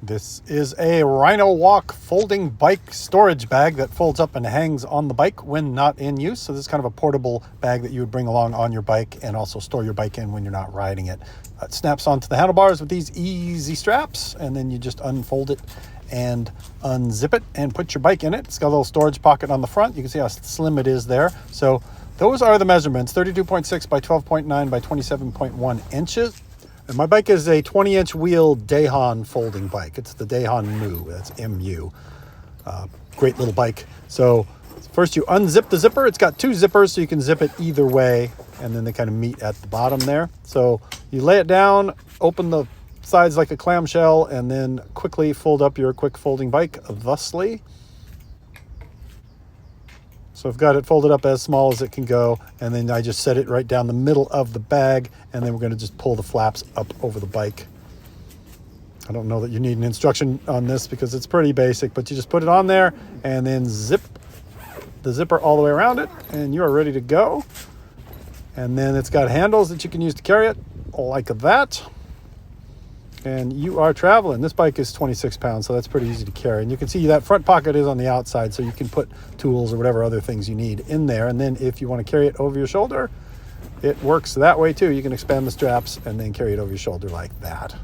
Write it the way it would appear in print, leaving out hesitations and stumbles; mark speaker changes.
Speaker 1: This is a Rhinowalk folding bike storage bag that folds up and hangs on the bike when not in use. So this is kind of a portable bag that you would bring along on your bike and also store your bike in when you're not riding it. It snaps onto the handlebars with these easy straps, and then you just unfold it and unzip it and put your bike in it. It's got a little storage pocket on the front. You can see how slim it is there. So those are the measurements: 32.6 by 12.9 by 27.1 inches. And my bike is a 20-inch wheel Dayhan folding bike. It's the Dayhan Mu. That's M-U. Great little bike. So first you unzip the zipper. It's got two zippers, so you can zip it either way, and then they kind of meet at the bottom there. So you lay it down, open the sides like a clamshell, and then quickly fold up your quick folding bike thusly. So I've got it folded up as small as it can go, and then I just set it right down the middle of the bag, and then we're going to just pull the flaps up over the bike. I don't know that you need an instruction on this because it's pretty basic, but you just put it on there and then zip the zipper all the way around it, and you are ready to go. And then it's got handles that you can use to carry it, like that. And you are traveling. This bike is 26 pounds, so that's pretty easy to carry. And you can see that front pocket is on the outside, so you can put tools or whatever other things you need in there. And then if you want to carry it over your shoulder, it works that way too. You can expand the straps and then carry it over your shoulder like that.